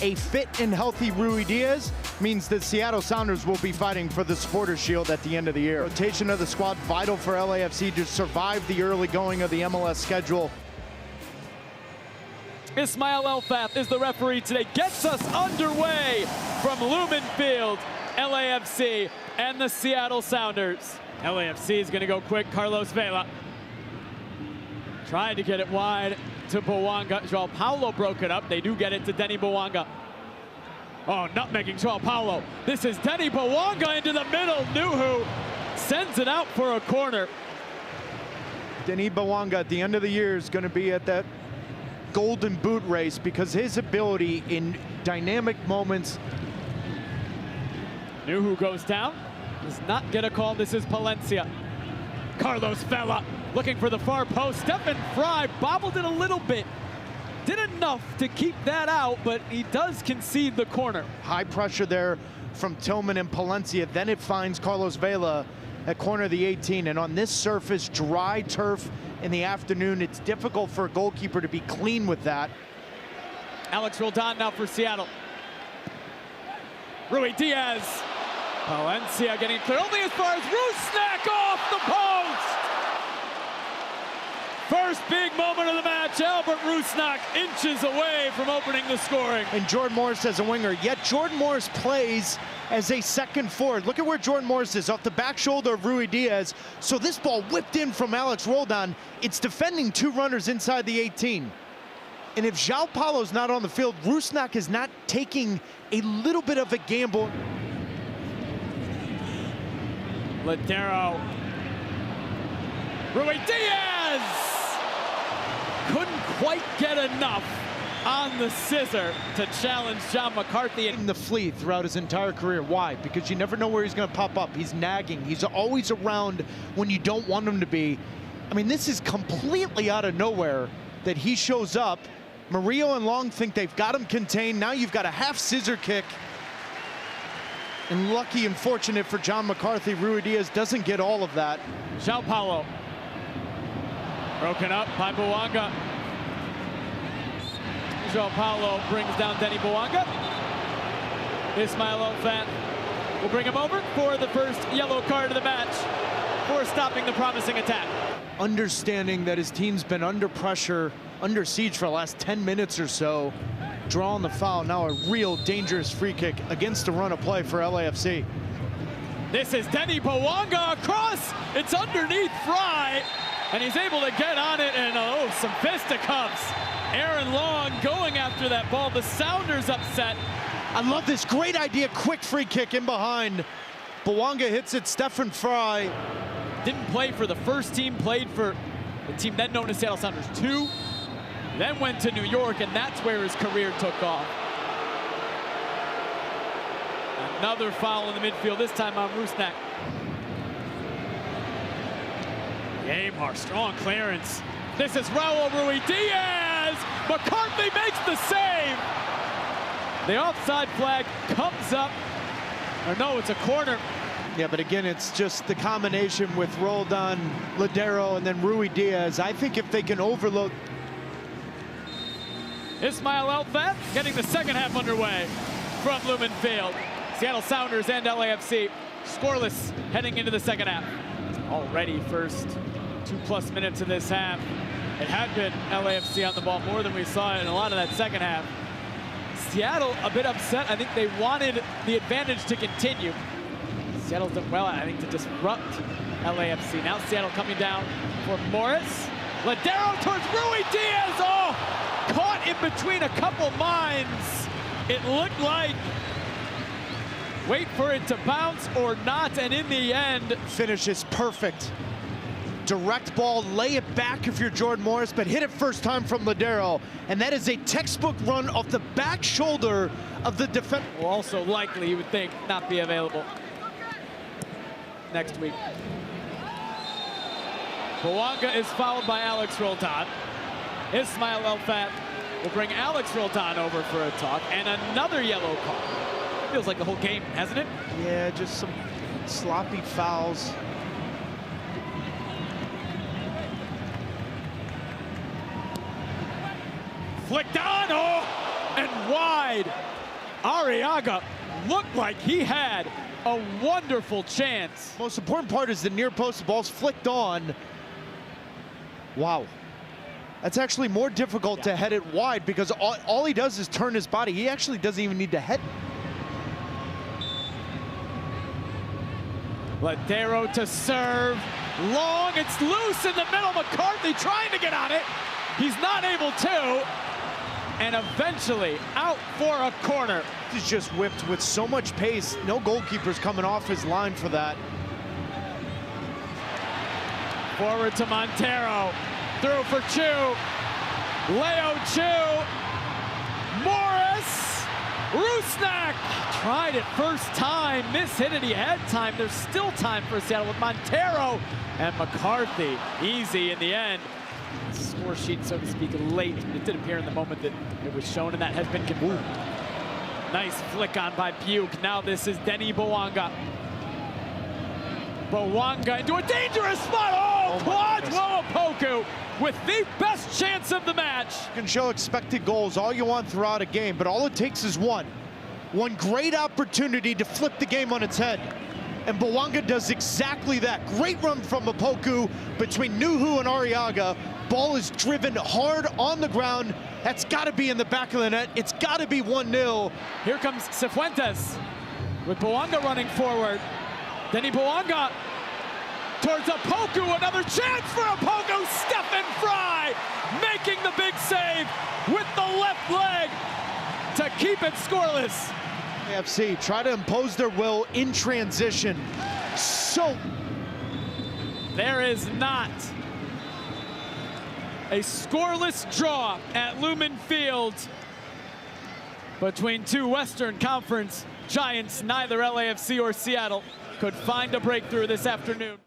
A fit and healthy Ruidíaz means the Seattle Sounders will be fighting for the Supporters' Shield at the end of the year. Rotation of the squad vital for LAFC to survive the early going of the MLS schedule. Ismail Elfath is the referee today. Gets us underway from Lumen Field, LAFC and the Seattle Sounders. LAFC is going to go quick. Carlos Vela trying to get it wide to Bouanga. Joao Paulo broke it up. They do get it to Denny Bouanga. Oh, nutmegging Joao Paulo. This is Denny Bouanga into the middle. Nuhu sends it out for a corner. Denny Bouanga at the end of the year is going to be at that golden boot race because his ability in dynamic moments. Nuhu goes down. Does not get a call. This is Palencia. Carlos Vela looking for the far post. Stephen Fry bobbled it a little bit. Did enough to keep that out, but he does concede the corner. High pressure there from Tillman and Palencia. Then it finds Carlos Vela at corner of the 18. And on this surface, dry turf in the afternoon, it's difficult for a goalkeeper to be clean with that. Alex Roldan now for Seattle. Ruidíaz. Palencia getting clear only as far as Rusnak off the post. First big moment of the match, Albert Rusnak inches away from opening the scoring. And Jordan Morris as a winger, yet Jordan Morris plays as a second forward. Look at where Jordan Morris is, off the back shoulder of Ruidíaz. So this ball whipped in from Alex Roldan. It's defending two runners inside the 18. And if Joao Paulo's not on the field, Rusnak is not taking a little bit of a gamble. Ladero. Ruidíaz! Couldn't quite get enough on the scissor to challenge John McCarthy. In the flea throughout his entire career. Why? Because you never know where he's going to pop up. He's nagging. He's always around when you don't want him to be. I mean, this is completely out of nowhere that he shows up. Murillo and Long think they've got him contained. Now you've got a half scissor kick. And lucky and fortunate for John McCarthy, Ruidíaz doesn't get all of that. Joao Paulo. Broken up by Bouanga. Joao Paulo brings down Denny Bouanga. Ismail Elfath will bring him over for the first yellow card of the match for stopping the promising attack. Understanding that his team's been under pressure, under siege for the last 10 minutes or so, drawing the foul. Now a real dangerous free kick against a run of play for LAFC. This is Denny Bouanga across. It's underneath Fry, and he's able to get on it, and oh, some fisticuffs. Aaron Long going after that ball. The Sounders upset. I love this great idea, quick free kick in behind. Bouanga hits it, Stephen Fry. Didn't play for the first team, played for the team then known as Seattle Sounders 2, then went to New York, and that's where his career took off. Another foul in the midfield, this time on Rusnak. Aymar, strong clearance. This is Raul Ruidíaz. McCarthy makes the save. The offside flag comes up. Or no, it's a corner. Yeah, but again, it's just the combination with Roldan, Ladero, and then Ruidíaz. I think if they can overload. Ismail Elfath getting the second half underway from Lumen Field. Seattle Sounders and LAFC scoreless heading into the second half. Already first 2+ minutes of this half. It had been LAFC on the ball more than we saw in a lot of that second half. Seattle a bit upset. I think they wanted the advantage to continue. Seattle's done well, I think, to disrupt LAFC. Now Seattle coming down for Morris. Ladero towards Ruidíaz. Oh, caught in between a couple minds. It looked like wait for it to bounce or not, and in the end, finish is perfect. Direct ball, lay it back if you're Jordan Morris, but hit it first time from Ladero. And that is a textbook run off the back shoulder of the defense. Will also likely, you would think, not be available next week. Bouanga is fouled by Alex Roldan. Ismail Elfath will bring Alex Roldan over for a talk, and another yellow card. Feels like the whole game, hasn't it? Yeah, just some sloppy fouls. Flicked on, oh, and wide. Arriaga looked like he had a wonderful chance. Most important part is the near post. The ball's flicked on. Wow. That's actually more difficult to head it wide because all he does is turn his body. He actually doesn't even need to head. Ladero to serve. Long, it's loose in the middle. McCarthy trying to get on it. He's not able to. And eventually out for a corner. He's just whipped with so much pace. No goalkeeper's coming off his line for that. Forward to Montero. Through for Chu. Leo Chu. Morris. Rusnak. Tried it first time. Mishit it. He had time. There's still time for Seattle with Montero and McCarthy. Easy in the end. Score sheet, so to speak, late. It did appear in the moment that it was shown, and that has been confirmed. Nice flick on by Buke. Now this is Denny Bwanga. Bwanga into a dangerous spot. Oh, Kwadwo Opoku with the best chance of the match. You can show expected goals all you want throughout a game, but all it takes is one. One great opportunity to flip the game on its head. And Bwanga does exactly that. Great run from Opoku between Nuhu and Arriaga. Ball is driven hard on the ground. That's got to be in the back of the net. It's got to be 1-0. Here comes Cifuentes with Bwanga running forward. Denny Bwanga towards Opoku. Another chance for Opoku. Stephen Fry making the big save with the left leg to keep it scoreless. LAFC try to impose their will in transition. So there is not a scoreless draw at Lumen Field between two Western Conference giants. Neither LAFC or Seattle could find a breakthrough this afternoon.